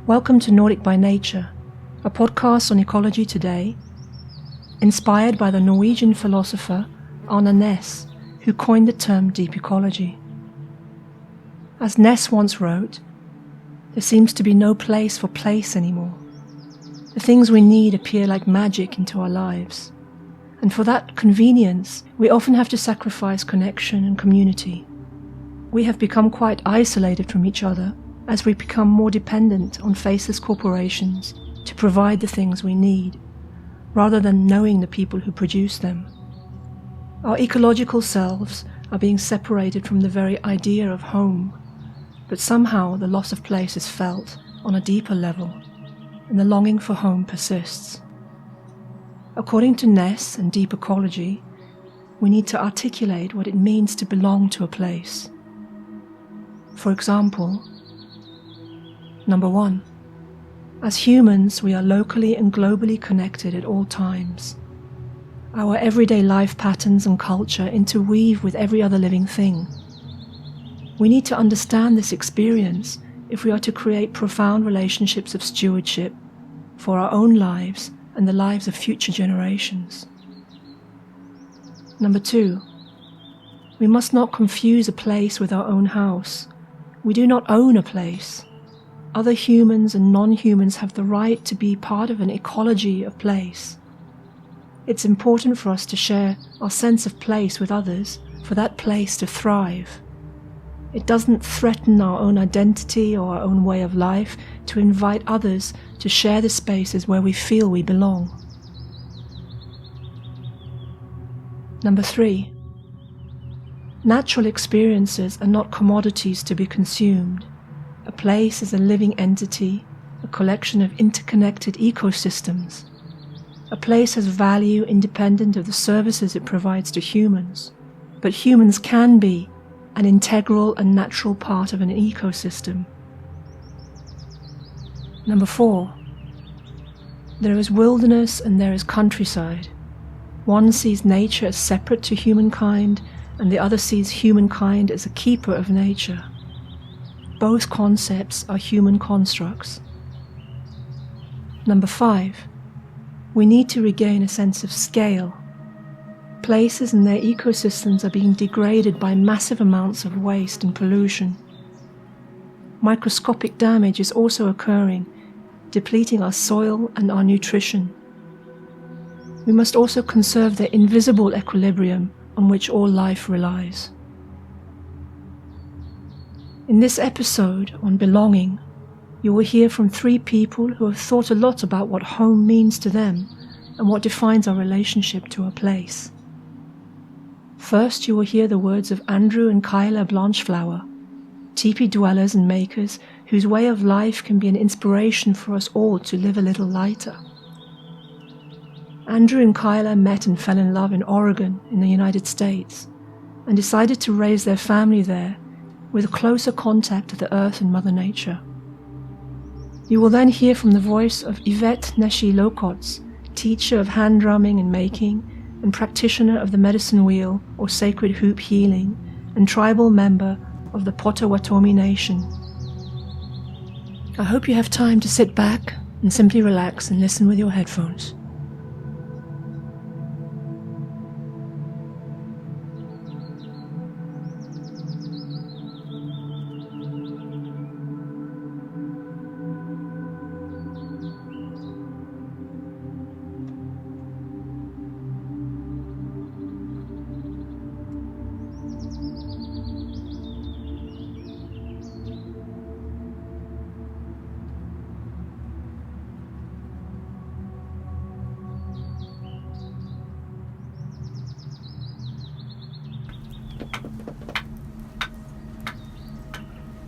Welcome to Nordic by Nature, a podcast on ecology today, inspired by the Norwegian philosopher Arne Næss, who coined the term deep ecology. As Næss once wrote, there seems to be no place for place anymore. The things we need appear like magic into our lives, and for that convenience, we often have to sacrifice connection and community. We have become quite isolated from each other as we become more dependent on faceless corporations to provide the things we need, rather than knowing the people who produce them. Our ecological selves are being separated from the very idea of home, but somehow the loss of place is felt on a deeper level, and the longing for home persists. According to Næss and deep ecology, we need to articulate what it means to belong to a place. For example, number 1. As humans, we are locally and globally connected at all times. Our everyday life patterns and culture interweave with every other living thing. We need to understand this experience if we are to create profound relationships of stewardship for our own lives and the lives of future generations. Number 2. We must not confuse a place with our own house. We do not own a place. Other humans and non-humans have the right to be part of an ecology of place. It's important for us to share our sense of place with others for that place to thrive. It doesn't threaten our own identity or our own way of life to invite others to share the spaces where we feel we belong. Number 3. Natural experiences are not commodities to be consumed. A place is a living entity, a collection of interconnected ecosystems. A place has value independent of the services it provides to humans, but humans can be an integral and natural part of an ecosystem. Number 4. There is wilderness and there is countryside. One sees nature as separate to humankind, and the other sees humankind as a keeper of nature. Both concepts are human constructs. Number 5. We need to regain a sense of scale. Places and their ecosystems are being degraded by massive amounts of waste and pollution. Microscopic damage is also occurring, depleting our soil and our nutrition. We must also conserve the invisible equilibrium on which all life relies. In this episode on belonging, you will hear from 3 people who have thought a lot about what home means to them and what defines our relationship to a place. First, you will hear the words of Andrew and Kayla Blanchflower, tipi dwellers and makers whose way of life can be an inspiration for us all to live a little lighter. Andrew and Kayla met and fell in love in Oregon in the United States and decided to raise their family there with a closer contact to the earth and Mother Nature. You will then hear from the voice of Yvette Neshi Lokotz, teacher of hand drumming and making, and practitioner of the medicine wheel or sacred hoop healing, and tribal member of the Potawatomi Nation. I hope you have time to sit back and simply relax and listen with your headphones.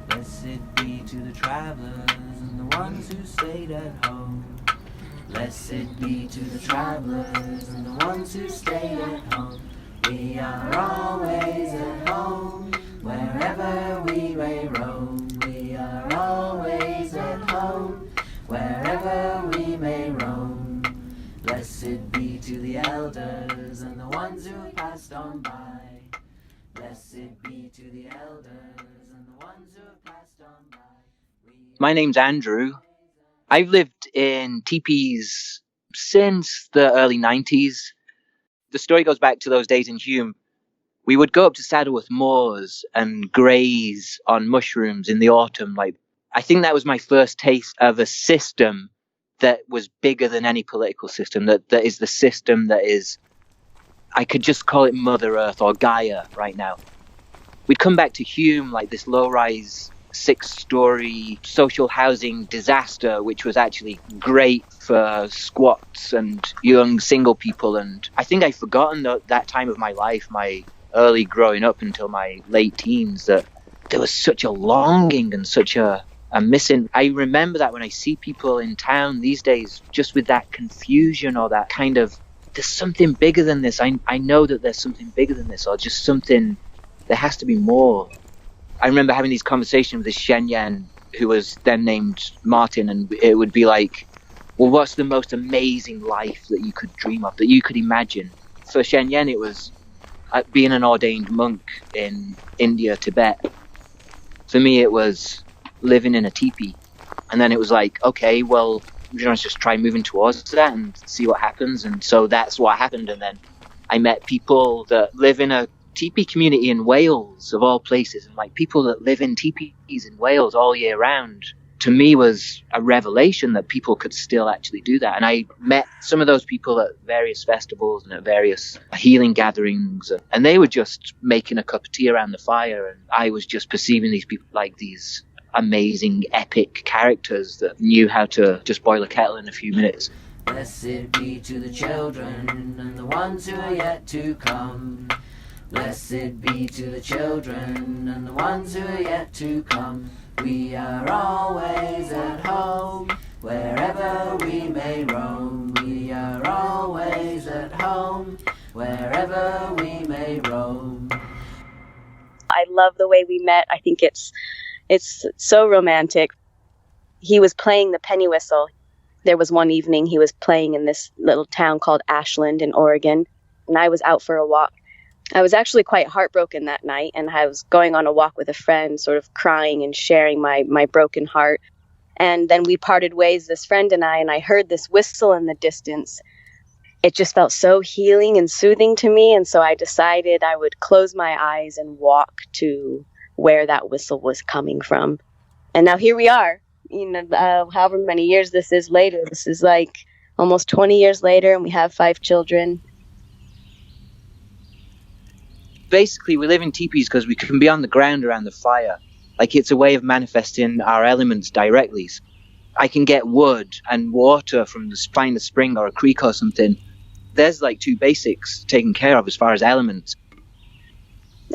Blessed be to the travelers and the ones who stayed at home. Blessed be to the travelers and the ones who stayed at home. We are always at home, wherever we may roam. We are always at home, wherever we may roam. Blessed be to the elders and the ones who have passed on by. Blessed be to the elders and the ones who have passed on by. My name's Andrew, I've lived in teepees since the early 90s. The story goes back to those days in Hume. We would go up to Saddleworth Moors and graze on mushrooms in the autumn. I think that was my first taste of a system that was bigger than any political system, that is the system that is, I could just call it Mother Earth or Gaia right now. We'd come back to Hume, like this low-rise, 6-story social housing disaster, which was actually great for squats and young single people. And I think I've forgotten that time of my life, my early growing up until my late teens, that there was such a longing and such a missing. I remember that when I see people in town these days, just with that confusion or that kind of, there's something bigger than this. I know that there's something bigger than this, or just something, there has to be more. I remember having these conversations with this Shen who was then named Martin, and it would be like, well, what's the most amazing life that you could dream of, that you could imagine? For Shen, it was being an ordained monk in India, Tibet. For me, it was living in a teepee. And then it was like, okay, well, let's just try moving towards that and see what happens. And so that's what happened. And then I met people that live in a teepee community in Wales, of all places. And like people that live in teepees in Wales all year round, to me was a revelation that people could still actually do that. And I met some of those people at various festivals and at various healing gatherings, and they were just making a cup of tea around the fire, and I was just perceiving these people like these amazing epic characters that knew how to just boil a kettle in a few minutes. Blessed be to the children and the ones who are yet to come. Blessed be to the children and the ones who are yet to come. We are always at home, wherever we may roam. We are always at home, wherever we may roam. I love the way we met. I think it's so romantic. He was playing the penny whistle. There was one evening he was playing in this little town called Ashland in Oregon, and I was out for a walk. I was actually quite heartbroken that night, and I was going on a walk with a friend, sort of crying and sharing my broken heart. And then we parted ways, this friend and I heard this whistle in the distance. It just felt so healing and soothing to me, and so I decided I would close my eyes and walk to where that whistle was coming from. And now here we are, however many years this is later. This is like almost 20 years later, and we have 5 children. Basically, we live in teepees because we can be on the ground around the fire. Like, it's a way of manifesting our elements directly. I can get wood and water from find a spring or a creek or something. There's like 2 basics taken care of as far as elements.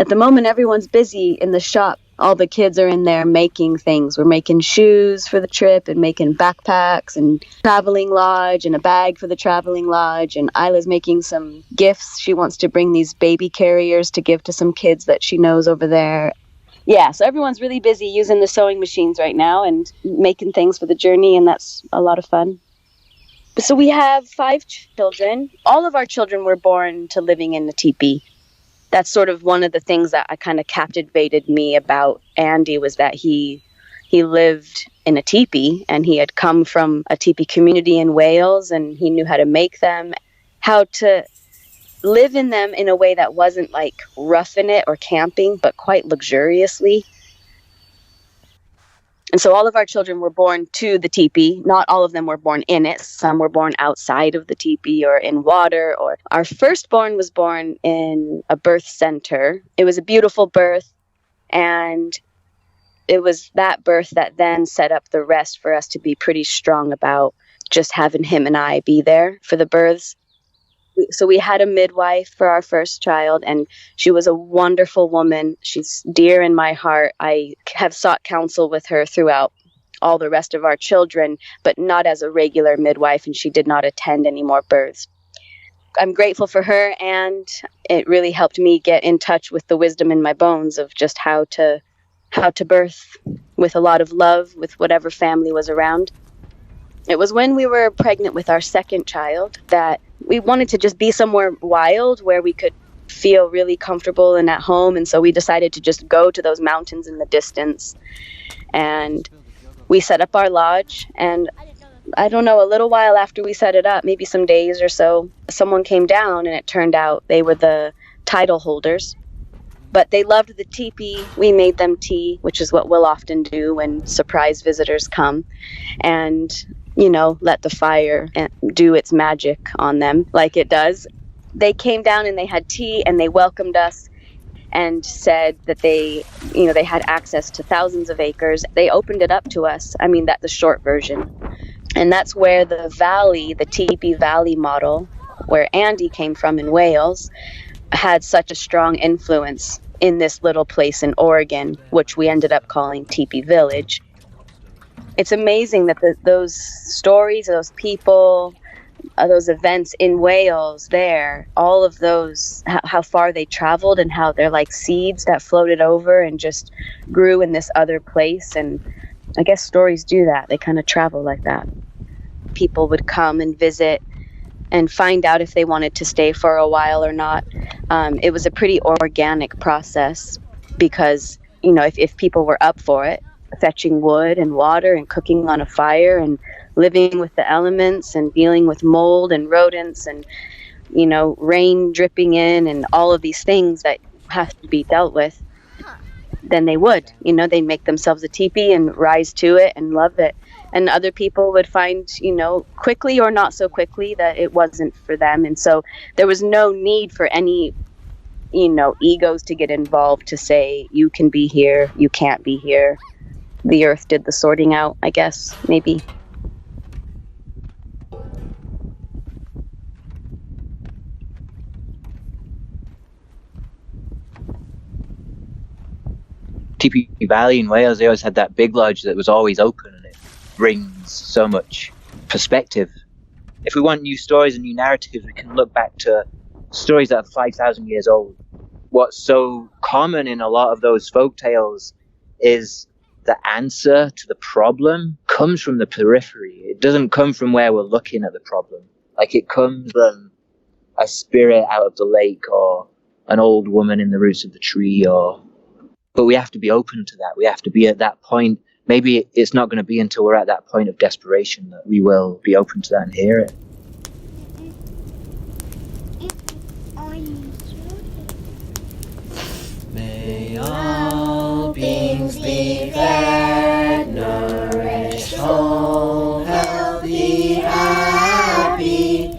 At the moment, everyone's busy in the shop. All the kids are in there making things. We're making shoes for the trip and making backpacks and traveling lodge and a bag for the traveling lodge. And Isla's making some gifts. She wants to bring these baby carriers to give to some kids that she knows over there. Yeah, so everyone's really busy using the sewing machines right now and making things for the journey, and that's a lot of fun. So we have 5 children. All of our children were born to living in the teepee. That's sort of one of the things that I kind of captivated me about Andy, was that he lived in a teepee, and he had come from a teepee community in Wales, and he knew how to make them, how to live in them in a way that wasn't like roughing it or camping, but quite luxuriously. And so all of our children were born to the teepee. Not all of them were born in it. Some were born outside of the teepee or in water. Or our firstborn was born in a birth center. It was a beautiful birth, and it was that birth that then set up the rest for us to be pretty strong about just having him and I be there for the births. So we had a midwife for our first child, and she was a wonderful woman. She's dear in my heart. I have sought counsel with her throughout all the rest of our children, but not as a regular midwife, and she did not attend any more births. I'm grateful for her, and it really helped me get in touch with the wisdom in my bones of just how to birth with a lot of love, with whatever family was around. It was when we were pregnant with our second child that we wanted to just be somewhere wild where we could feel really comfortable and at home. And so we decided to just go to those mountains in the distance. And we set up our lodge. And I don't know, a little while after we set it up, maybe some days or so, someone came down and it turned out they were the title holders. But they loved the teepee. We made them tea, which is what we'll often do when surprise visitors come, and, let the fire do its magic on them like it does. They came down and they had tea and they welcomed us and said that they had access to thousands of acres. They opened it up to us. I mean, that's the short version. And that's where the valley, the teepee valley model, where Andy came from in Wales, had such a strong influence in this little place in Oregon, which we ended up calling Teepee Village. It's amazing that those stories, those people, those events in Wales there, all of those, how far they traveled and how they're like seeds that floated over and just grew in this other place. And I guess stories do that. They kind of travel like that. People would come and visit and find out if they wanted to stay for a while or not. It was a pretty organic process because, if people were up for it, fetching wood and water and cooking on a fire and living with the elements and dealing with mold and rodents and, rain dripping in and all of these things that have to be dealt with, then they would, they'd make themselves a teepee and rise to it and love it. And other people would find, quickly or not so quickly, that it wasn't for them. And so there was no need for any, egos to get involved to say, you can be here, you can't be here. The earth did the sorting out, I guess, maybe. Teepee Valley in Wales, they always had that big lodge that was always open, and it brings so much perspective. If we want new stories and new narratives, we can look back to stories that are 5,000 years old. What's so common in a lot of those folk tales is the answer to the problem comes from the periphery. It doesn't come from where we're looking at the problem. Like, it comes from a spirit out of the lake or an old woman in the roots of the tree, but we have to be open to that. We have to be at that point. Maybe it's not going to be until we're at that point of desperation that we will be open to that and hear it. May all beings be fed, nourished, whole, healthy, happy,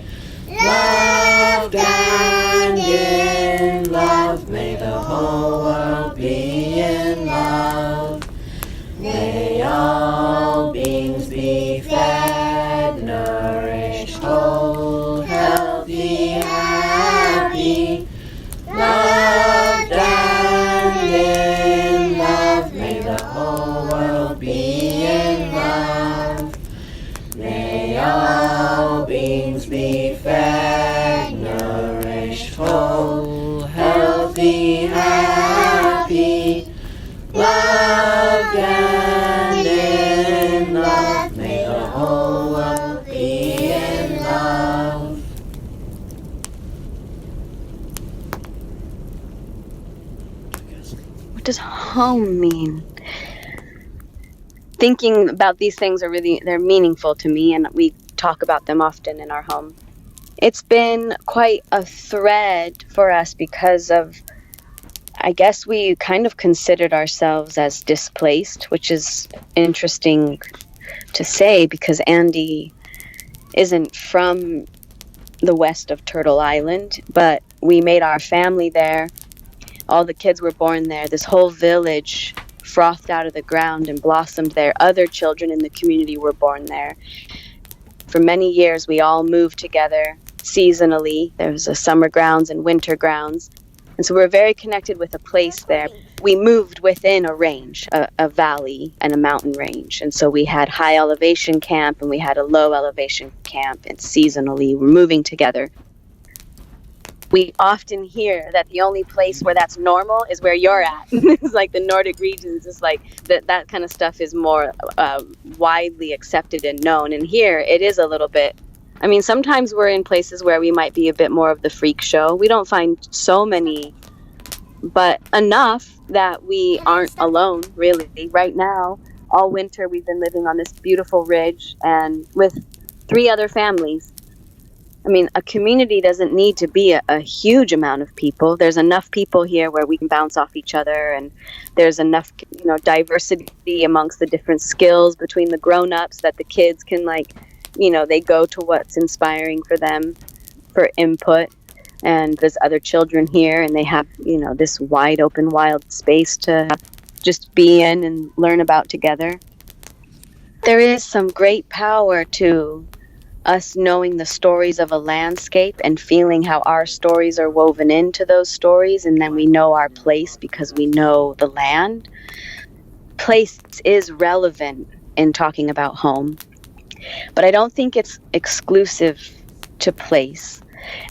loved and in love. May the whole world be in love. May all beings be fed, nourished, whole, healthy, happy, loved and in love. May the whole world be in love. May all beings be fed, nourished, whole, healthy, happy, loved and in love. May the whole world be in love. What does home mean? Thinking about these things they're meaningful to me, and we talk about them often in our home. It's been quite a thread for us because of, I guess we kind of considered ourselves as displaced, which is interesting to say because Andy isn't from the west of Turtle Island, but we made our family there. All the kids were born there. This whole village frothed out of the ground and blossomed there. Other children in the community were born there. For many years, we all moved together seasonally. There was a summer grounds and winter grounds. And so we're very connected with a place there. We moved within a range, a valley and a mountain range. And so we had high elevation camp and we had a low elevation camp, and seasonally we're moving together. We often hear that the only place where that's normal is where you're at. It's like the Nordic regions, it's like that kind of stuff is more widely accepted and known. And here it is a little bit. I mean, sometimes we're in places where we might be a bit more of the freak show. We don't find so many, but enough that we aren't alone, really. Right now, all winter we've been living on this beautiful ridge and with 3 other families. I mean, a community doesn't need to be a huge amount of people. There's enough people here where we can bounce off each other, and there's enough, diversity amongst the different skills between the grown-ups that the kids can, they go to what's inspiring for them for input. And there's other children here, and they have, this wide open, wild space to just be in and learn about together. There is some great power to us knowing the stories of a landscape and feeling how our stories are woven into those stories, and then we know our place because we know the land. Place is relevant in talking about home, but I don't think it's exclusive to place.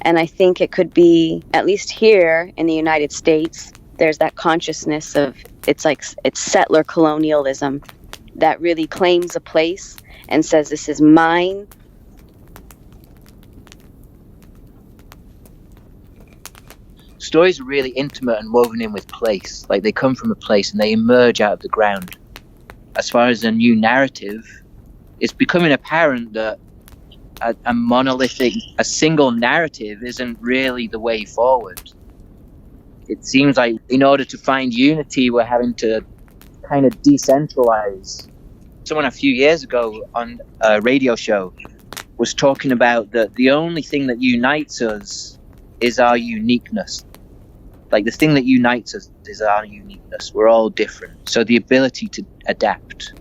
And I think it could be, at least here in the United States, there's that consciousness of it's settler colonialism that really claims a place and says, this is mine. Stories are really intimate and woven in with place. Like, they come from a place and they emerge out of the ground. As far as a new narrative, it's becoming apparent that a monolithic, a single narrative isn't really the way forward. It seems like in order to find unity, we're having to kind of decentralize. Someone a few years ago on a radio show was talking about that the only thing that unites us is our uniqueness. Like, the thing that unites us is our uniqueness. We're all different. So the ability to adapt.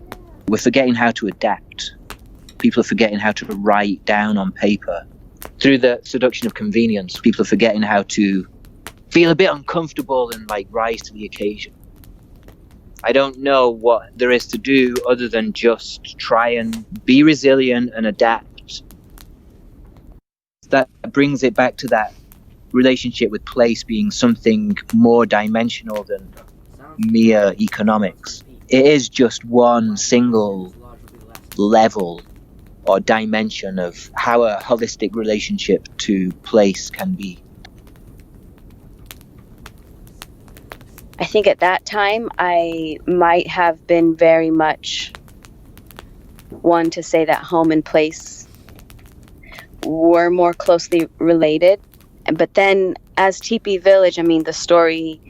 We're forgetting how to adapt. People are forgetting how to write down on paper. Through the seduction of convenience, people are forgetting how to feel a bit uncomfortable and rise to the occasion. I don't know what there is to do other than just try and be resilient and adapt. That brings it back to that relationship with place being something more dimensional than mere economics. It is just one single level or dimension of how a holistic relationship to place can be. I think at that time I might have been very much one to say that home and place were more closely related. But then as Tipi Village, I mean, the story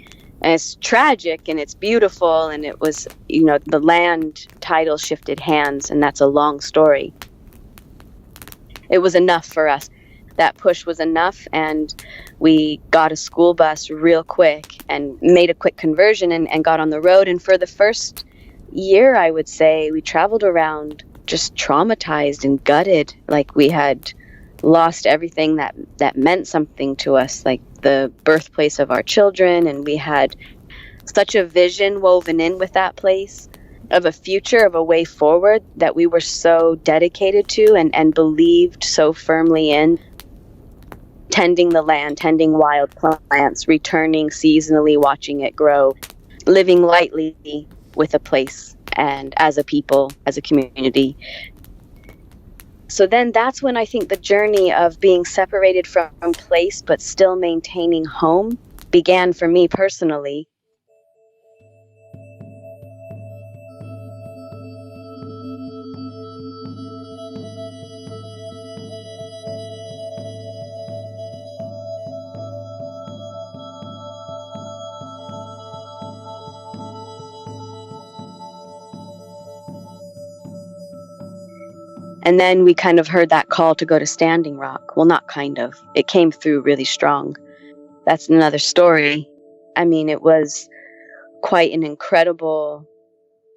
is tragic and it's beautiful, and it was, the land title shifted hands, and that's a long story. It was enough for us. That push was enough, and we got a school bus real quick and made a quick conversion and got on the road. And for the first year, I would say, we traveled around just traumatized and gutted, like we had lost everything that meant something to us, like the birthplace of our children. And we had such a vision woven in with that place of a future, of a way forward that we were so dedicated to and believed so firmly in. Tending the land, tending wild plants, returning seasonally, watching it grow, living lightly with a place and as a people, as a community. So then that's when I think the journey of being separated from place but still maintaining home began for me personally. And then we kind of heard that call to go to Standing Rock. Well, not kind of. It came through really strong. That's another story. I mean, it was quite an incredible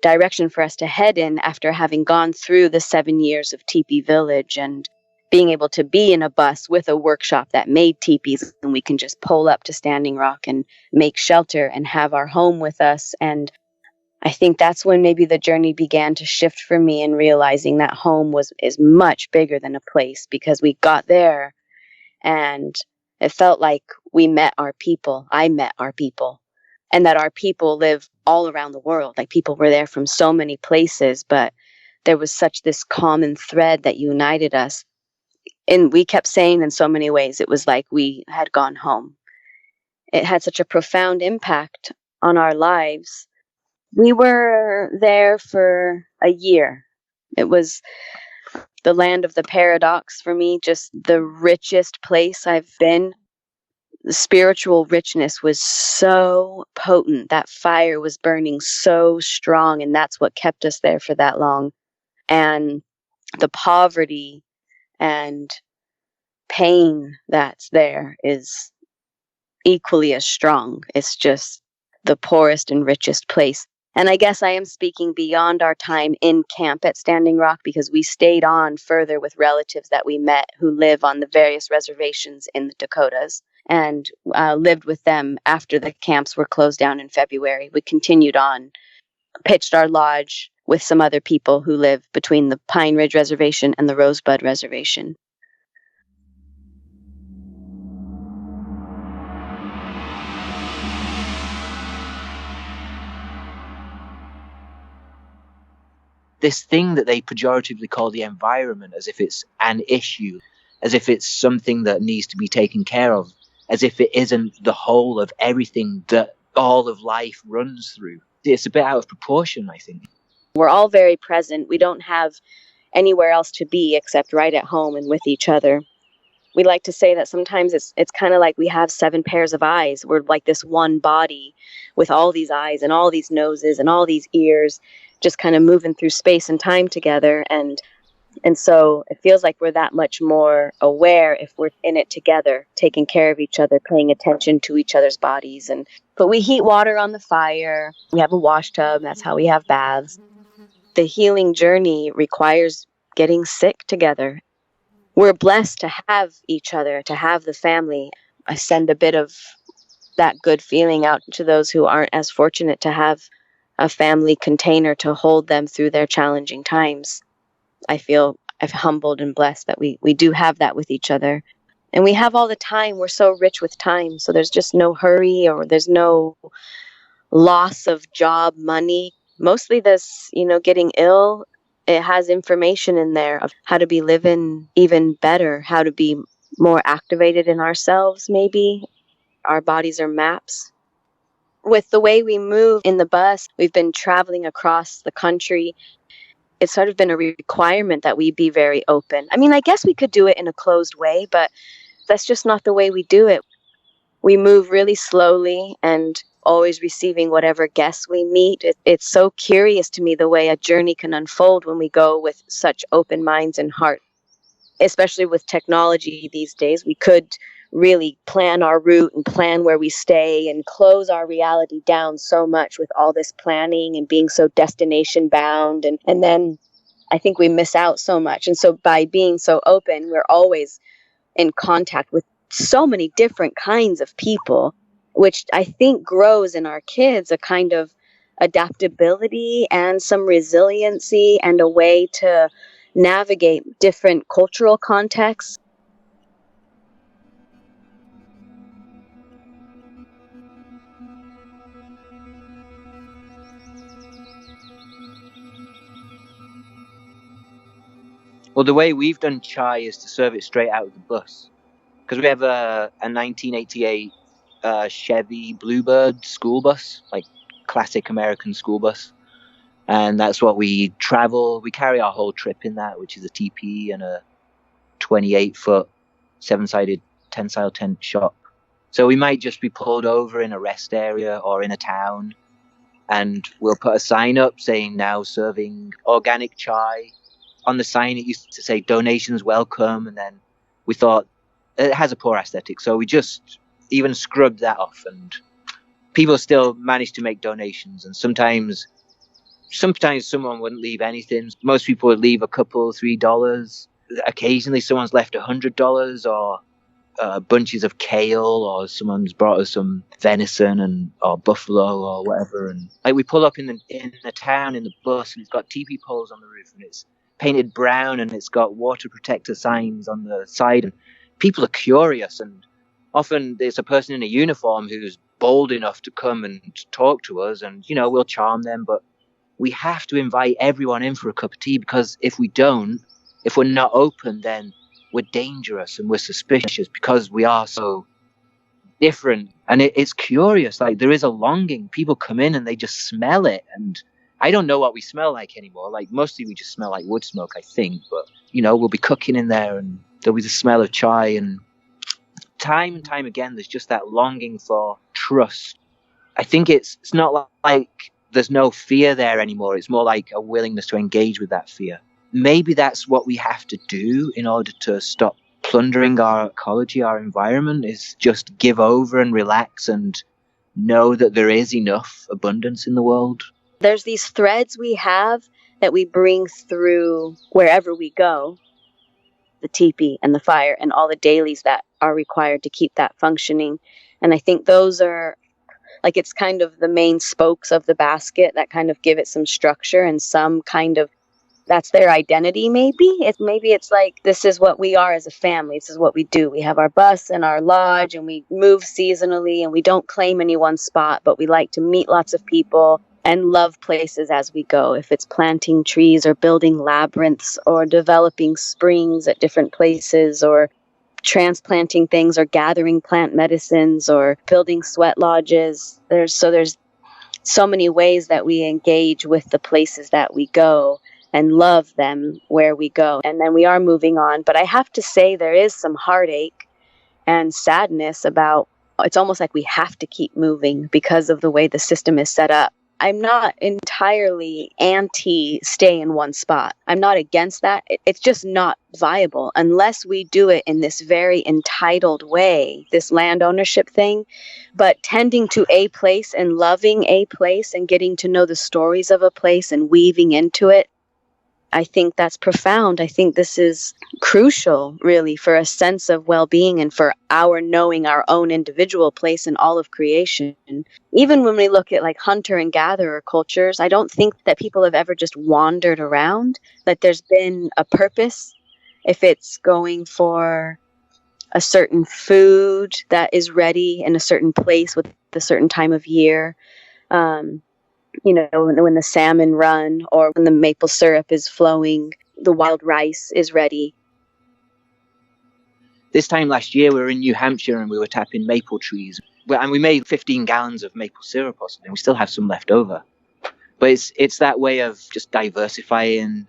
direction for us to head in after having gone through the 7 years of Tipi Village and being able to be in a bus with a workshop that made teepees, and we can just pull up to Standing Rock and make shelter and have our home with us. And I think that's when maybe the journey began to shift for me, in realizing that home is much bigger than a place, because we got there and it felt like we met our people. I met our people, and that our people live all around the world. Like, people were there from so many places, but there was such this common thread that united us. And we kept saying in so many ways, it was like we had gone home. It had such a profound impact on our lives We were there for a year. It was the land of the paradox for me, just the richest place I've been. The spiritual richness was so potent. That fire was burning so strong, and that's what kept us there for that long. And the poverty and pain that's there is equally as strong. It's just the poorest and richest place. And I guess I am speaking beyond our time in camp at Standing Rock, because we stayed on further with relatives that we met who live on the various reservations in the Dakotas, and lived with them after the camps were closed down in February. We continued on, pitched our lodge with some other people who live between the Pine Ridge Reservation and the Rosebud Reservation. This thing that they pejoratively call the environment, as if it's an issue, as if it's something that needs to be taken care of, as if it isn't the whole of everything that all of life runs through. It's a bit out of proportion, I think. We're all very present. We don't have anywhere else to be except right at home and with each other. We like to say that sometimes it's kind of like we have 7 pairs of eyes. We're like this one body with all these eyes and all these noses and all these ears, just kind of moving through space and time together. And so it feels like we're that much more aware if we're in it together, taking care of each other, paying attention to each other's bodies. But we heat water on the fire. We have a wash tub. That's how we have baths. The healing journey requires getting sick together. We're blessed to have each other, to have the family. I send a bit of that good feeling out to those who aren't as fortunate to have a family container to hold them through their challenging times. I feel humbled and blessed that we do have that with each other. And we have all the time. We're so rich with time. So there's just no hurry, or there's no loss of job, money. Mostly this, getting ill, it has information in there of how to be living even better, how to be more activated in ourselves, maybe. Our bodies are maps. With the way we move in the bus, we've been traveling across the country. It's sort of been a requirement that we be very open. I mean, I guess we could do it in a closed way, but that's just not the way we do it. We move really slowly and always receiving whatever guests we meet. It's so curious to me the way a journey can unfold when we go with such open minds and heart. Especially with technology these days, we could really plan our route and plan where we stay and close our reality down so much with all this planning and being so destination bound. And then I think we miss out so much. And so by being so open, we're always in contact with so many different kinds of people, which I think grows in our kids a kind of adaptability and some resiliency and a way to navigate different cultural contexts. Well, the way we've done chai is to serve it straight out of the bus. Because we have a 1988 Chevy Bluebird school bus, like classic American school bus. And that's what we travel. We carry our whole trip in that, which is a tipi and a 28-foot 7-sided tensile tent shop. So we might just be pulled over in a rest area or in a town, and we'll put a sign up saying now serving organic chai. On the sign, it used to say donations welcome, and then we thought it has a poor aesthetic, so we just even scrubbed that off, and people still manage to make donations. And sometimes someone wouldn't leave anything. Most people would leave a couple, $3. Occasionally someone's left $100 or bunches of kale, or someone's brought us some venison or buffalo or whatever. And like we pull up in the town in the bus, and it's got teepee poles on the roof, and it's painted brown, and it's got water protector signs on the side, and people are curious, and often there's a person in a uniform who's bold enough to come and talk to us, and we'll charm them. But we have to invite everyone in for a cup of tea, because if we're not open, then we're dangerous and we're suspicious, because we are so different, and it's curious. Like, there is a longing. People come in and they just smell it, and I don't know what we smell like anymore. Like, mostly we just smell like wood smoke, I think. But we'll be cooking in there, and there'll be the smell of chai. And time and time again, there's just that longing for trust. I think it's not like there's no fear there anymore. It's more like a willingness to engage with that fear. Maybe that's what we have to do in order to stop plundering our ecology, our environment, is just give over and relax and know that there is enough abundance in the world. There's these threads we have that we bring through wherever we go, the teepee and the fire and all the dailies that are required to keep that functioning. And I think those are, like, it's kind of the main spokes of the basket that kind of give it some structure and some kind of, that's their identity. Maybe it's like, this is what we are as a family. This is what we do. We have our bus and our lodge, and we move seasonally, and we don't claim any one spot, but we like to meet lots of people and love places as we go. If it's planting trees or building labyrinths or developing springs at different places or transplanting things or gathering plant medicines or building sweat lodges. There's so many ways that we engage with the places that we go and love them where we go. And then we are moving on. But I have to say, there is some heartache and sadness about, it's almost like we have to keep moving because of the way the system is set up. I'm not entirely anti stay in one spot. I'm not against that. It's just not viable unless we do it in this very entitled way, this land ownership thing. But tending to a place and loving a place and getting to know the stories of a place and weaving into it, I think that's profound. I think this is crucial, really, for a sense of well-being and for our knowing our own individual place in all of creation. Even when we look at like hunter and gatherer cultures, I don't think that people have ever just wandered around, that there's been a purpose. If it's going for a certain food that is ready in a certain place with a certain time of year, when the salmon run or when the maple syrup is flowing, the wild rice is ready. This time last year, we were in New Hampshire and we were tapping maple trees. And we made 15 gallons of maple syrup or something. We still have some left over. But it's that way of just diversifying.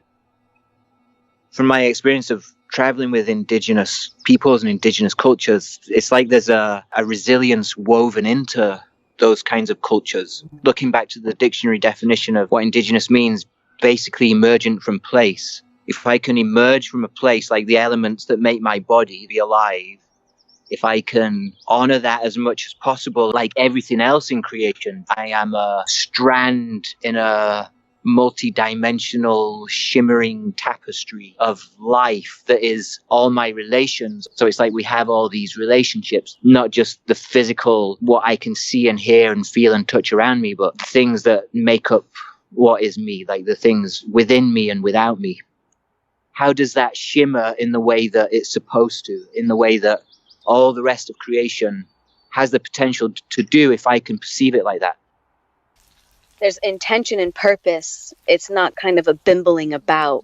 From my experience of traveling with indigenous peoples and indigenous cultures, it's like there's a resilience woven into those kinds of cultures. Looking back to the dictionary definition of what indigenous means, basically emergent from place. If I can emerge from a place, like the elements that make my body be alive, if I can honor that as much as possible, like everything else in creation, I am a strand in a multi-dimensional shimmering tapestry of life that is all my relations. So it's like we have all these relationships, not just the physical, what I can see and hear and feel and touch around me, but things that make up what is me, like the things within me and without me. How does that shimmer in the way that it's supposed to, in the way that all the rest of creation has the potential to do, if I can perceive it like that? There's intention and purpose. It's not kind of a bimbling about.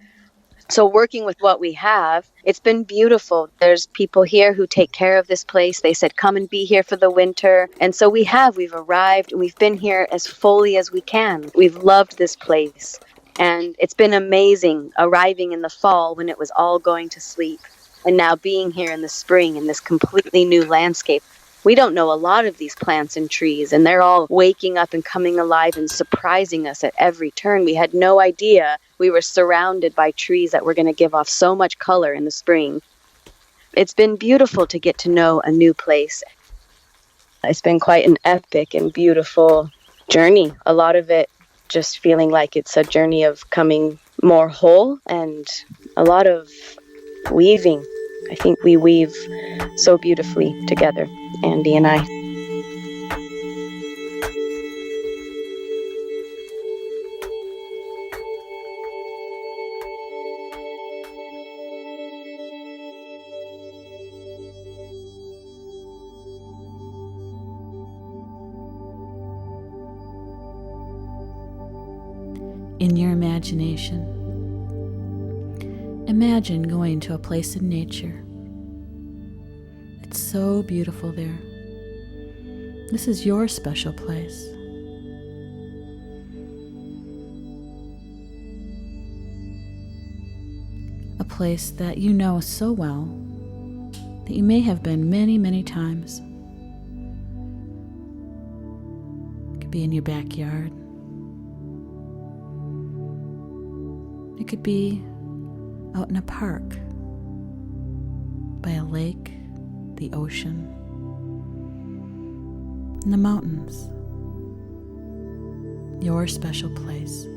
So working with what we have, it's been beautiful. There's people here who take care of this place. They said, come and be here for the winter. And so we've arrived, and we've been here as fully as we can. We've loved this place. And it's been amazing arriving in the fall when it was all going to sleep. And now being here in the spring in this completely new landscape. We don't know a lot of these plants and trees, and they're all waking up and coming alive and surprising us at every turn. We had no idea we were surrounded by trees that were going to give off so much color in the spring. It's been beautiful to get to know a new place. It's been quite an epic and beautiful journey. A lot of it just feeling like it's a journey of coming more whole, and a lot of weaving. I think we weave so beautifully together, Andy and I. In your imagination, imagine going to a place in nature. It's so beautiful there. This is your special place. A place that you know so well that you may have been many, many times. It could be in your backyard. It could be out in a park, by a lake, the ocean, in the mountains. Your special place.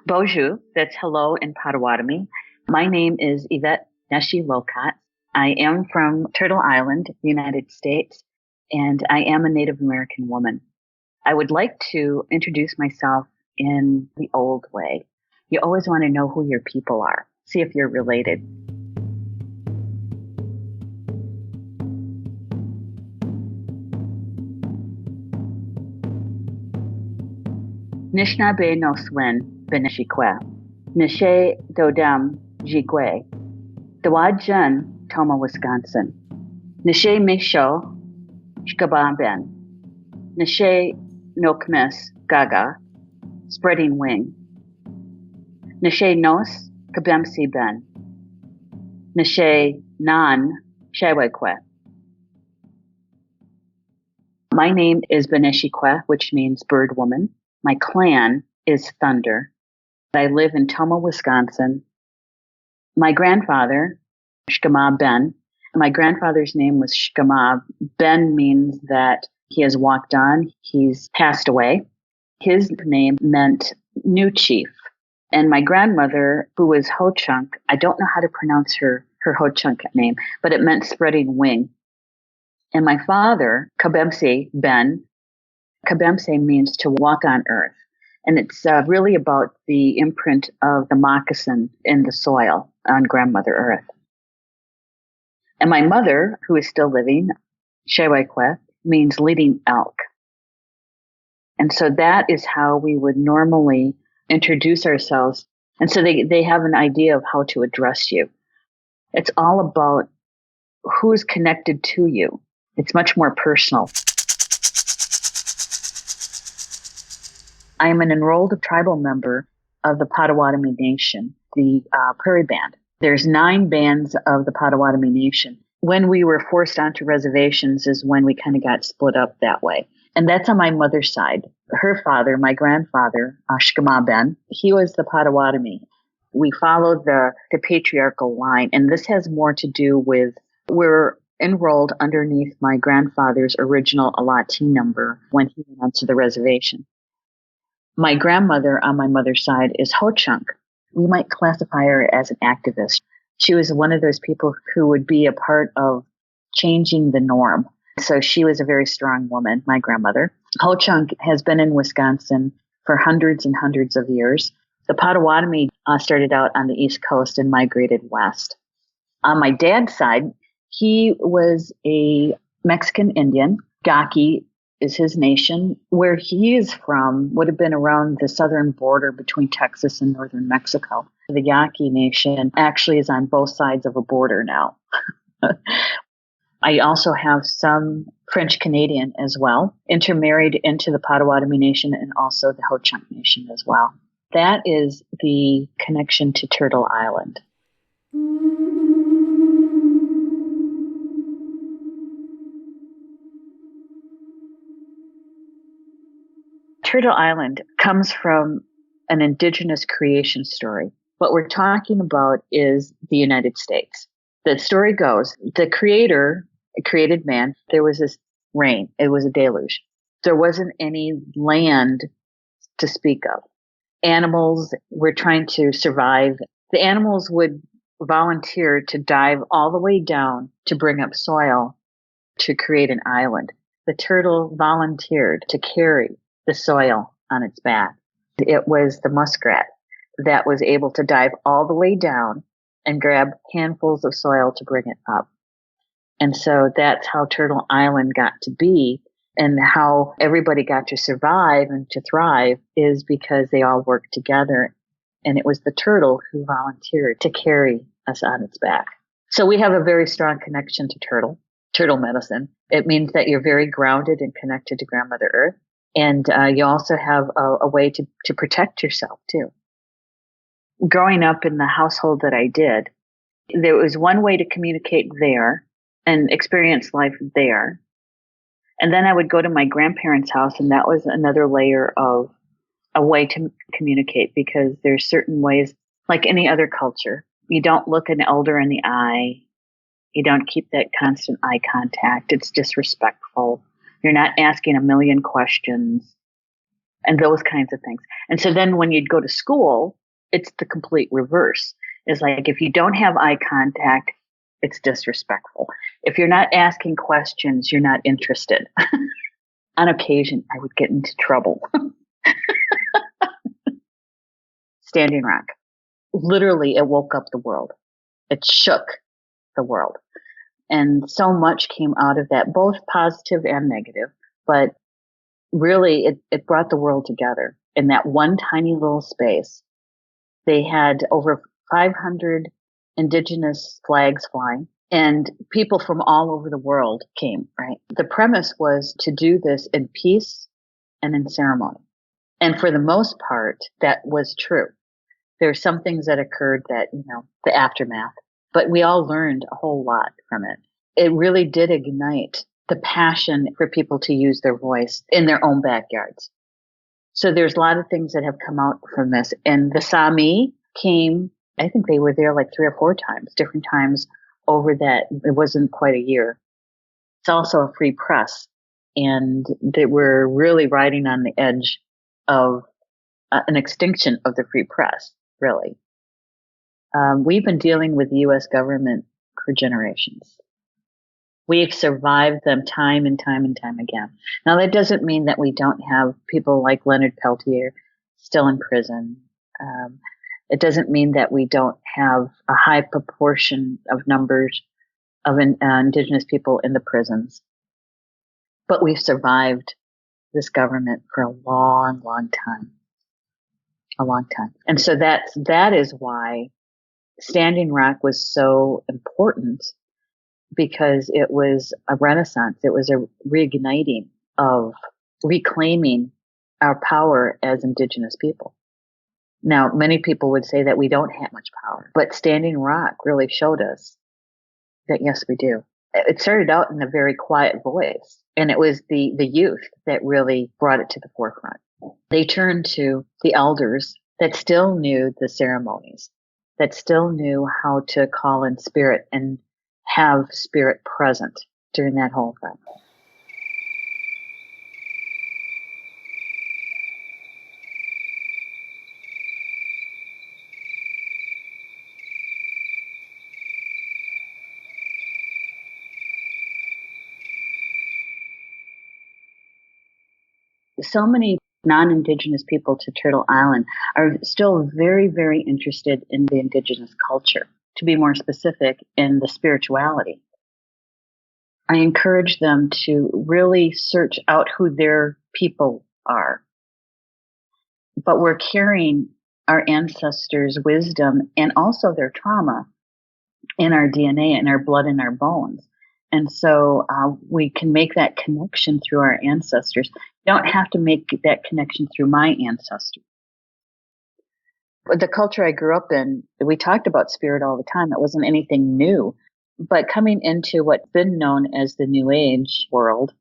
Bonjour, that's hello in Potawatomi. My name is Yvette Neshi Lokotz. I am from Turtle Island, United States, and I am a Native American woman. I would like to introduce myself in the old way. You always want to know who your people are, see if you're related. Nishnabe no Swin Beneshikwe, Nishe Dodam Jigwe, Dawajan Toma, Wisconsin, Nishe Misho Shkababen, Nishe Nokmes Gaga, Spreading Wing, Nishe Nos Kabemsi Ben, Nishe Nan Shewekwe. My name is Beneshikwe, which means bird woman. My clan is Thunder. I live in Toma, Wisconsin. My grandfather, Shkama Ben, my grandfather's name was Shkama. Ben means that he has walked on, he's passed away. His name meant new chief. And my grandmother, who was Ho-Chunk, I don't know how to pronounce her Ho-Chunk name, but it meant spreading wing. And my father, Kabemse Ben, Kabemse means to walk on earth. And it's really about the imprint of the moccasin in the soil on grandmother earth. And my mother, who is still living, Shewekwe, means leading elk. And so that is how we would normally introduce ourselves. And so they have an idea of how to address you. It's all about who's connected to you. It's much more personal. I am an enrolled tribal member of the Potawatomi Nation, the Prairie Band. There's 9 bands of the Potawatomi Nation. When we were forced onto reservations is when we kind of got split up that way. And that's on my mother's side. Her father, my grandfather, Shkama Ben, he was the Potawatomi. We followed the patriarchal line, and this has more to do with we're enrolled underneath my grandfather's original Alati number when he went onto the reservation. My grandmother on my mother's side is Ho-Chunk. We might classify her as an activist. She was one of those people who would be a part of changing the norm. So she was a very strong woman, my grandmother. Ho-Chunk has been in Wisconsin for hundreds and hundreds of years. The Potawatomi started out on the East Coast and migrated west. On my dad's side, he was a Mexican Indian. Gaki is his nation. Where he is from would have been around the southern border between Texas and northern Mexico. The Yaqui Nation actually is on both sides of a border now. I also have some French Canadian as well, intermarried into the Potawatomi Nation and also the Ho-Chunk Nation as well. That is the connection to Turtle Island. Turtle Island comes from an indigenous creation story. What we're talking about is the United States. The story goes, the creator created man. There was this rain. It was a deluge. There wasn't any land to speak of. Animals were trying to survive. The animals would volunteer to dive all the way down to bring up soil to create an island. The turtle volunteered to carry the soil on its back. It was the muskrat that was able to dive all the way down and grab handfuls of soil to bring it up. And so that's how Turtle Island got to be, and how everybody got to survive and to thrive is because they all worked together. And it was the turtle who volunteered to carry us on its back. So we have a very strong connection to turtle medicine. It means that you're very grounded and connected to Grandmother Earth. And you also have a way to protect yourself too. Growing up in the household that I did, there was one way to communicate there and experience life there. And then I would go to my grandparents' house, and that was another layer of a way to communicate, because there's certain ways, like any other culture, you don't look an elder in the eye. You don't keep that constant eye contact. It's disrespectful. You're not asking a million questions and those kinds of things. And so then when you'd go to school, it's the complete reverse. It's like, if you don't have eye contact, it's disrespectful. If you're not asking questions, you're not interested. On occasion, I would get into trouble. Standing Rock. Literally, it woke up the world. It shook the world. And so much came out of that, both positive and negative. But really, it brought the world together in that one tiny little space. They had over 500 indigenous flags flying, and people from all over the world came, right? The premise was to do this in peace and in ceremony. And for the most part, that was true. There are some things that occurred that, the aftermath, but we all learned a whole lot from it. It really did ignite the passion for people to use their voice in their own backyards. So there's a lot of things that have come out from this. And the Sami came, I think they were there like 3 or 4 times, different times over that. It wasn't quite a year. It's also a free press. And they were really riding on the edge of an extinction of the free press, really. We've been dealing with the U.S. government for generations. We've survived them time and time and time again. Now, that doesn't mean that we don't have people like Leonard Peltier still in prison. It doesn't mean that we don't have a high proportion of numbers of indigenous people in the prisons. But we've survived this government for a long, long time. A long time. And so that is why Standing Rock was so important, because it was a renaissance. It was a reigniting of reclaiming our power as indigenous people. Now, many people would say that we don't have much power, but Standing Rock really showed us that, yes, we do. It started out in a very quiet voice, and it was the youth that really brought it to the forefront. They turned to the elders that still knew the ceremonies, that still knew how to call in spirit and have spirit present during that whole thing. So many non-Indigenous people to Turtle Island are still very, very interested in the Indigenous culture. To be more specific, in the spirituality. I encourage them to really search out who their people are. But we're carrying our ancestors' wisdom and also their trauma in our DNA, in our blood, in our bones. And so we can make that connection through our ancestors. You don't have to make that connection through my ancestors. The culture I grew up in, we talked about spirit all the time. It wasn't anything new. But coming into what's been known as the New Age world,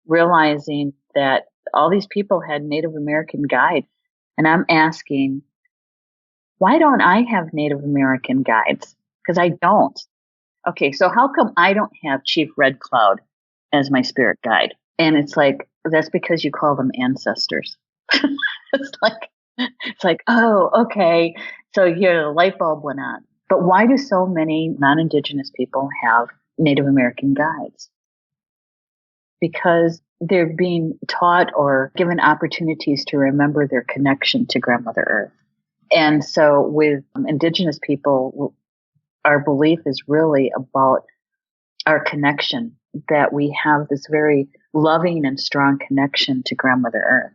realizing that all these people had Native American guides. And I'm asking, why don't I have Native American guides? Because I don't. Okay, so how come I don't have Chief Red Cloud as my spirit guide? And it's like, that's because you call them ancestors. It's like, oh, okay. So here the light bulb went on. But why do so many non-Indigenous people have Native American guides? Because they're being taught or given opportunities to remember their connection to Grandmother Earth. And so with Indigenous people, our belief is really about our connection, that we have this very loving and strong connection to Grandmother Earth,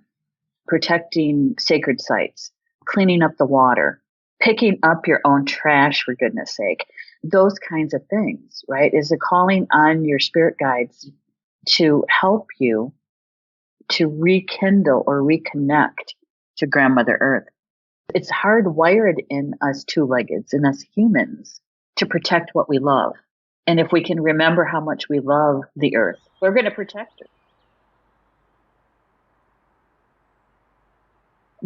protecting sacred sites, cleaning up the water, picking up your own trash, for goodness sake, those kinds of things, right? Is a calling on your spirit guides to help you to rekindle or reconnect to Grandmother Earth. It's hardwired in us two-leggeds, in us humans, to protect what we love. And if we can remember how much we love the earth, we're going to protect her.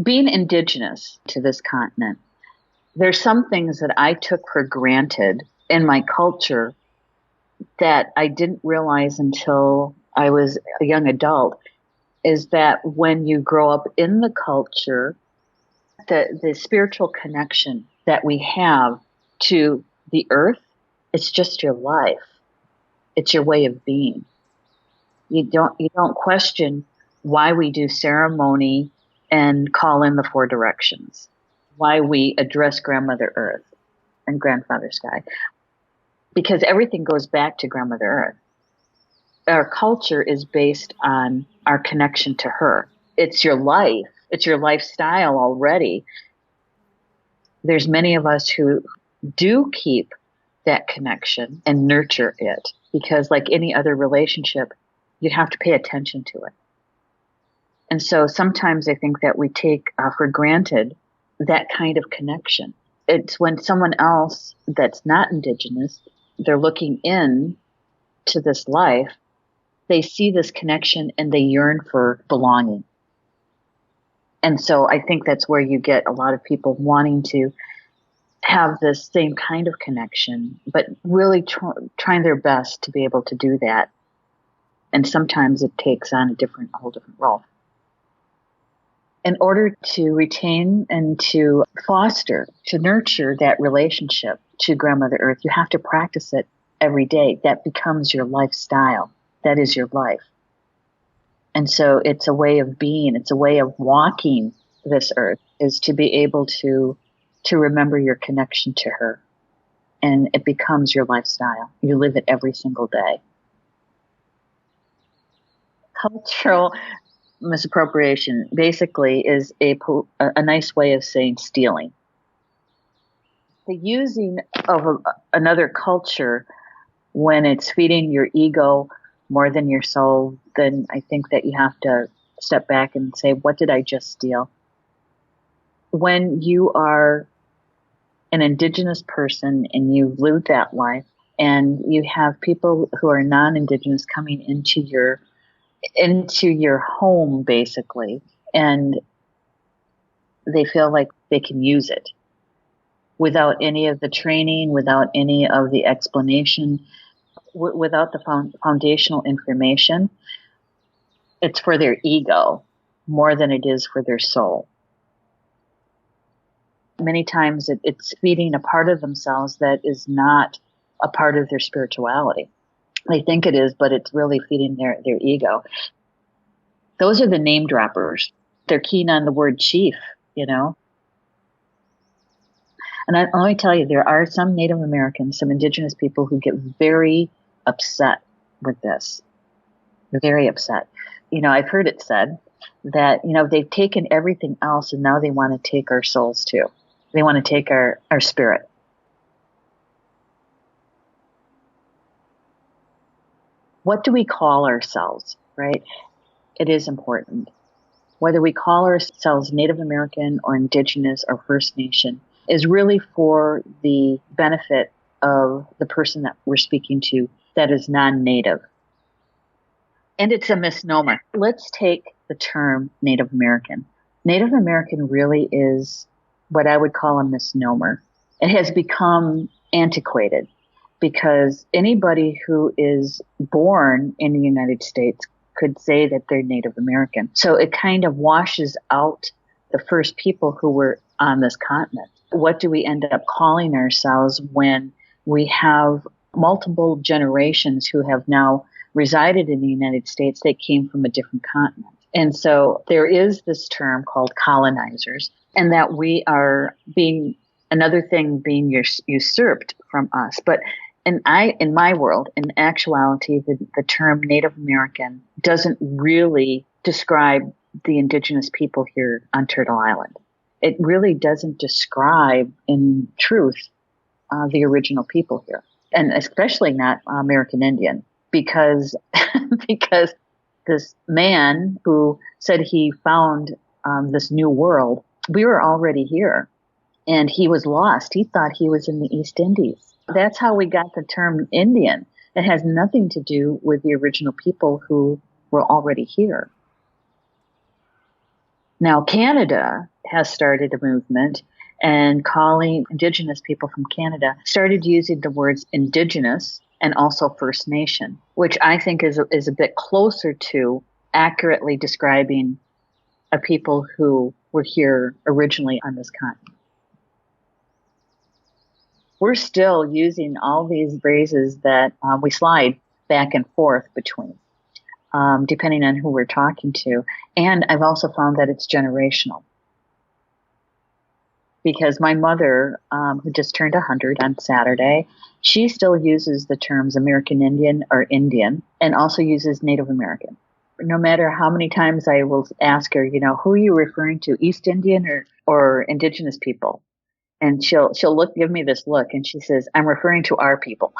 Being indigenous to this continent, there's some things that I took for granted in my culture that I didn't realize until I was a young adult, is that when you grow up in the culture, the spiritual connection that we have to the earth, it's just your life. It's your way of being. You don't question why we do ceremony and call in the four directions, why we address Grandmother Earth and Grandfather Sky, because everything goes back to Grandmother Earth. Our culture is based on our connection to her. It's your life. It's your lifestyle already. There's many of us who do keep that connection and nurture it, because like any other relationship, you have to pay attention to it. And so sometimes I think that we take for granted that kind of connection. It's when someone else that's not Indigenous, they're looking in to this life, they see this connection and they yearn for belonging. And so I think that's where you get a lot of people wanting to have this same kind of connection, but really trying their best to be able to do that. And sometimes it takes on a whole different role. In order to retain and to foster, to nurture that relationship to Grandmother Earth, you have to practice it every day. That becomes your lifestyle. That is your life. And so it's a way of being, it's a way of walking this earth, is to be able to remember your connection to her. And it becomes your lifestyle. You live it every single day. Cultural misappropriation basically is a nice way of saying stealing. The using of another culture when it's feeding your ego more than your soul, then I think that you have to step back and say, what did I just steal? When you are an Indigenous person and you've lived that life, and you have people who are non-Indigenous coming into your home basically, and they feel like they can use it without any of the training, without any of the explanation, without the foundational information. It's for their ego more than it is for their soul. Many times it's feeding a part of themselves that is not a part of their spirituality. They think it is, but it's really feeding their ego. Those are the name droppers. They're keen on the word chief, you know. And let me tell you, there are some Native Americans, some Indigenous people who get very upset with this. They're very upset. You know, I've heard it said that, you know, they've taken everything else and now they want to take our souls too. They want to take our spirit. What do we call ourselves, right? It is important. Whether we call ourselves Native American or Indigenous or First Nation is really for the benefit of the person that we're speaking to that is non-Native. And it's a misnomer. Let's take the term Native American. Native American really is what I would call a misnomer. It has become antiquated because anybody who is born in the United States could say that they're Native American. So it kind of washes out the first people who were on this continent. What do we end up calling ourselves when we have multiple generations who have now resided in the United States, they came from a different continent. And so there is this term called colonizers, and that we are being, another thing being usurped from us. But in my world, in actuality, the term Native American doesn't really describe the indigenous people here on Turtle Island. It really doesn't describe, in truth, the original people here, and especially not American Indian, because because this man who said he found this new world, we were already here, and he was lost. He thought he was in the East Indies. That's how we got the term Indian. It has nothing to do with the original people who were already here. Now, Canada has started a movement, and calling Indigenous people from Canada started using the words Indigenous and also First Nation, which I think is a bit closer to accurately describing a people who were here originally on this continent. We're still using all these phrases that we slide back and forth between, depending on who we're talking to. And I've also found that it's generational. Because my mother, who just turned 100 on Saturday, she still uses the terms American Indian or Indian, and also uses Native American. No matter how many times I will ask her, who are you referring to, East Indian or Indigenous people? And she'll give me this look, and she says, I'm referring to our people.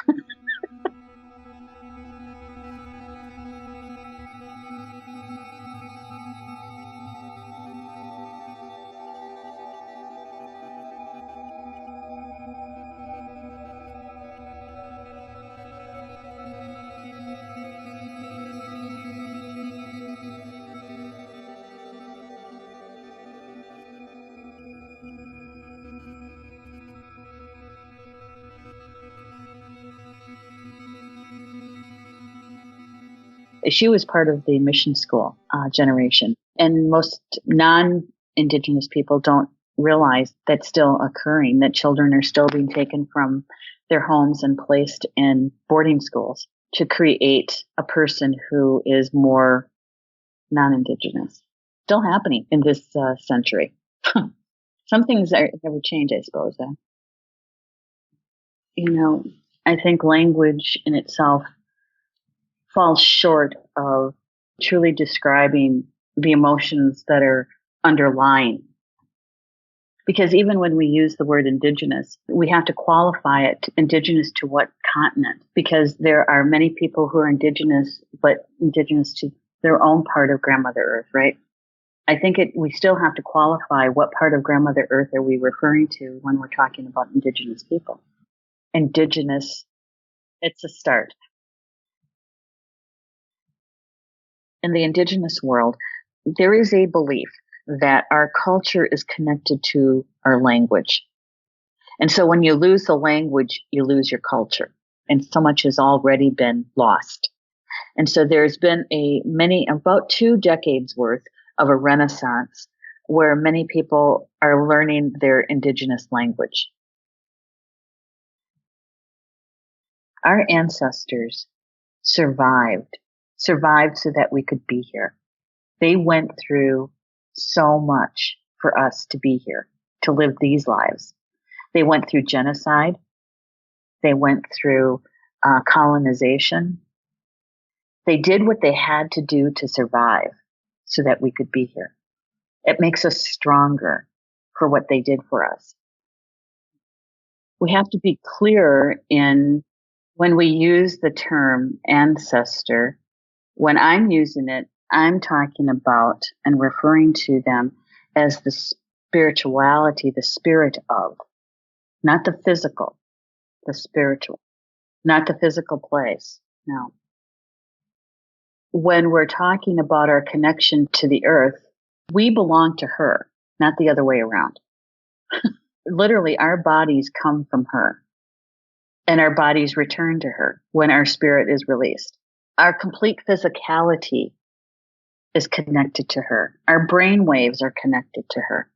She was part of the mission school generation. And most non-Indigenous people don't realize that's still occurring, that children are still being taken from their homes and placed in boarding schools to create a person who is more non-Indigenous. Still happening in this century. Some things never change, I suppose. I think language in itself falls short of truly describing the emotions that are underlying. Because even when we use the word Indigenous, we have to qualify it Indigenous to what continent? Because there are many people who are Indigenous, but Indigenous to their own part of Grandmother Earth, right? I think we still have to qualify what part of Grandmother Earth are we referring to when we're talking about Indigenous people. Indigenous, it's a start. In the Indigenous world, there is a belief that our culture is connected to our language. And so when you lose the language, you lose your culture. And so much has already been lost. And so there's been about 2 decades worth of a renaissance where many people are learning their Indigenous language. Our ancestors survived so that we could be here. They went through so much for us to be here, to live these lives. They went through genocide. They went through colonization. They did what they had to do to survive so that we could be here. It makes us stronger for what they did for us. We have to be clear in when we use the term ancestor. When I'm using it, I'm talking about and referring to them as the spirituality, the spirit of, not the physical, the spiritual, not the physical place. No. When we're talking about our connection to the earth, we belong to her, not the other way around. Literally, our bodies come from her, and our bodies return to her when our spirit is released. Our complete physicality is connected to her. Our brain waves are connected to her.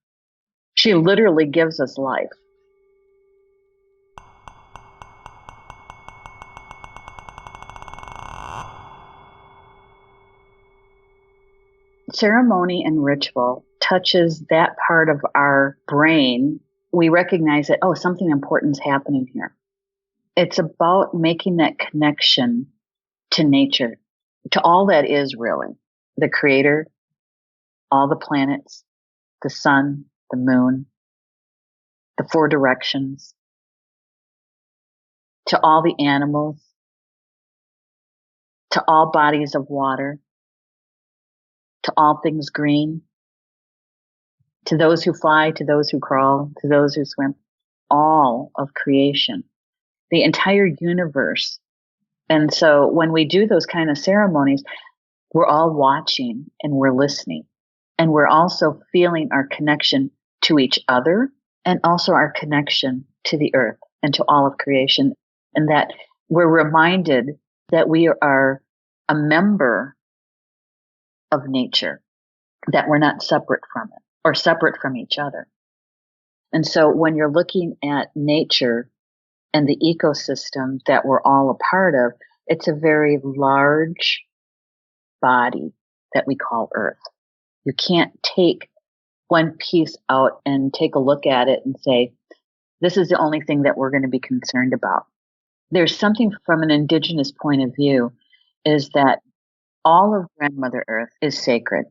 She literally gives us life. ceremony and ritual touches that part of our brain, we recognize that, oh, something important is happening here. It's about making that connection to nature, to all that is really the creator, all the planets, the sun, the moon, the four directions, to all the animals, to all bodies of water, to all things green, to those who fly, to those who crawl, to those who swim, all of creation, the entire universe. And so when we do those kind of ceremonies, we're all watching and we're listening. And we're also feeling our connection to each other and also our connection to the earth and to all of creation. And that we're reminded that we are a member of nature, that we're not separate from it or separate from each other. And so when you're looking at nature and the ecosystem that we're all a part of, it's a very large body that we call Earth. You can't take one piece out and take a look at it and say, this is the only thing that we're going to be concerned about. There's something from an indigenous point of view is that all of Grandmother Earth is sacred.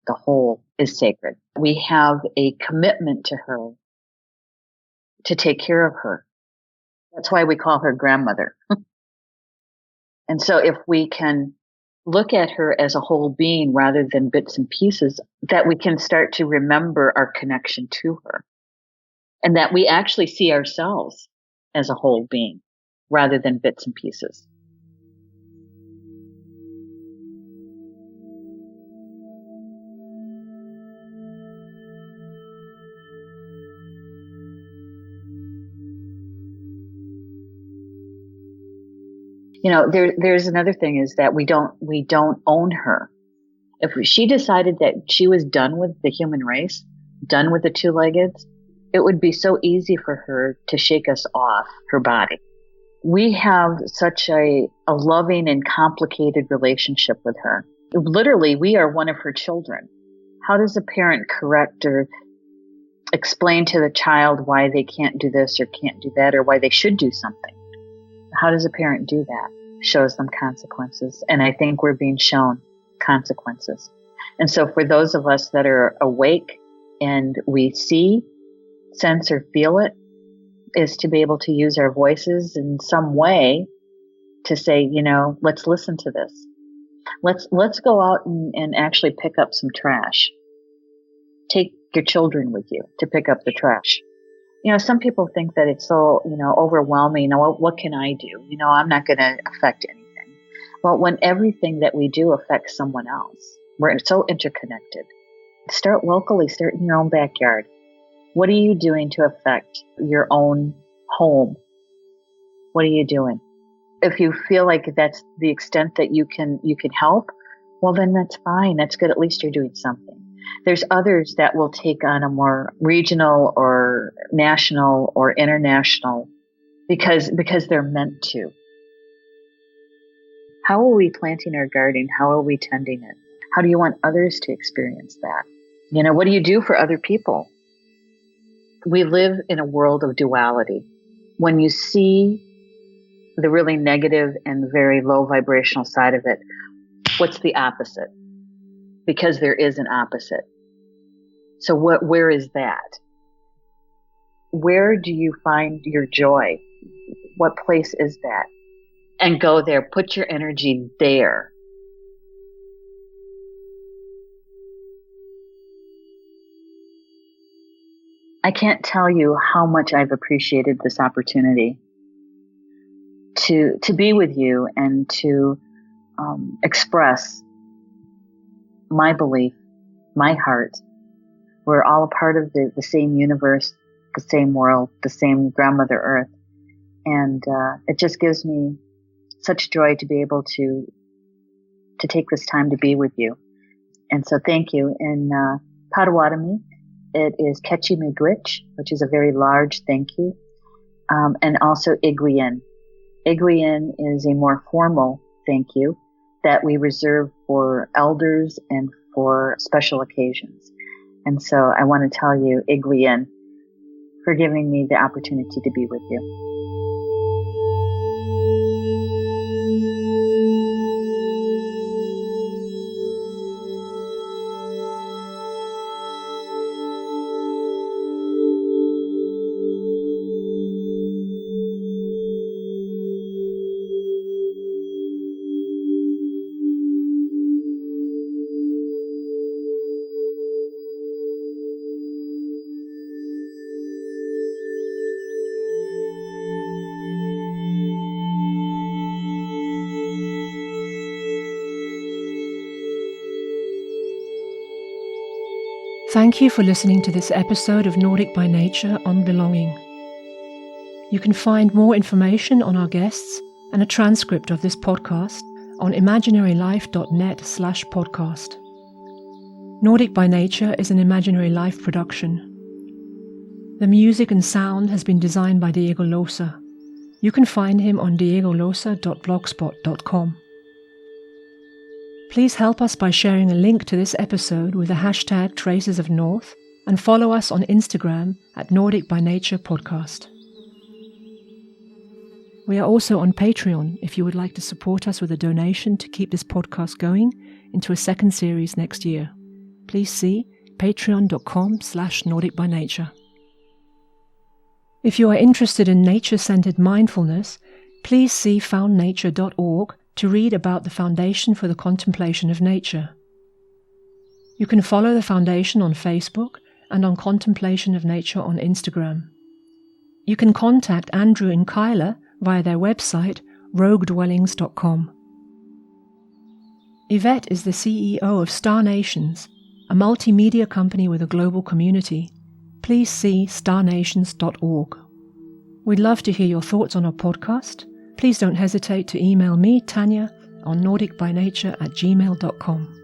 The whole is sacred. We have a commitment to her to take care of her. That's why we call her grandmother. And so if we can look at her as a whole being rather than bits and pieces, that we can start to remember our connection to her. And that we actually see ourselves as a whole being rather than bits and pieces. You know, there's another thing is that we don't own her. If she decided that she was done with the human race, done with the two-leggeds, it would be so easy for her to shake us off her body. We have such a loving and complicated relationship with her. Literally, we are one of her children. How does a parent correct or explain to the child why they can't do this or can't do that or why they should do something? How does a parent do that? Shows them consequences. And I think we're being shown consequences. And so for those of us that are awake and we see, sense, or feel it, is to be able to use our voices in some way to say, you know, let's listen to this. Let's go out and actually pick up some trash. Take your children with you to pick up the trash. You know, some people think that it's so, you know, overwhelming. You know, what can I do? You know, I'm not going to affect anything. Well, when everything that we do affects someone else, we're so interconnected. Start locally, start in your own backyard. What are you doing to affect your own home? What are you doing? If you feel like that's the extent that you can help, well, then that's fine. That's good. At least you're doing something. There's others that will take on a more regional or national or international because they're meant to. How are we planting our garden? How are we tending it? How do you want others to experience that? You know, what do you do for other people? We live in a world of duality. When you see the really negative and very low vibrational side of it, what's the opposite? Because there is an opposite. So where is that? Where do you find your joy? What place is that? And go there. Put your energy there. I can't tell you how much I've appreciated this opportunity to be with you and to express my belief, my heart. We're all a part of the same universe, the same world, the same grandmother Earth. And it just gives me such joy to be able to take this time to be with you. And so thank you. In Potawatomi, it is Ketchi Miigwech, which is a very large thank you. And also Igwin. Igwin is a more formal thank you that we reserve for elders and for special occasions. And so I want to tell you, Igwien, for giving me the opportunity to be with you. Thank you for listening to this episode of Nordic by Nature on belonging. You can find more information on our guests and a transcript of this podcast on imaginarylife.net/podcast. Nordic by Nature is an Imaginary Life production. The music and sound has been designed by Diego Losa. You can find him on diegolosa.blogspot.com. Please help us by sharing a link to this episode with the hashtag Traces of North and follow us on Instagram at Nordic by Nature Podcast. We are also on Patreon if you would like to support us with a donation to keep this podcast going into a second series next year. Please see patreon.com/Nordic by Nature. If you are interested in nature-centered mindfulness, please see foundnature.org to read about the Foundation for the Contemplation of Nature. You can follow the Foundation on Facebook and on Contemplation of Nature on Instagram. You can contact Andrew and Kayla via their website, roguedwellings.com. Yvette is the CEO of Star Nations, a multimedia company with a global community. Please see starnations.org. We'd love to hear your thoughts on our podcast. Please don't hesitate to email me, Tanya, on nordicbynature@gmail.com.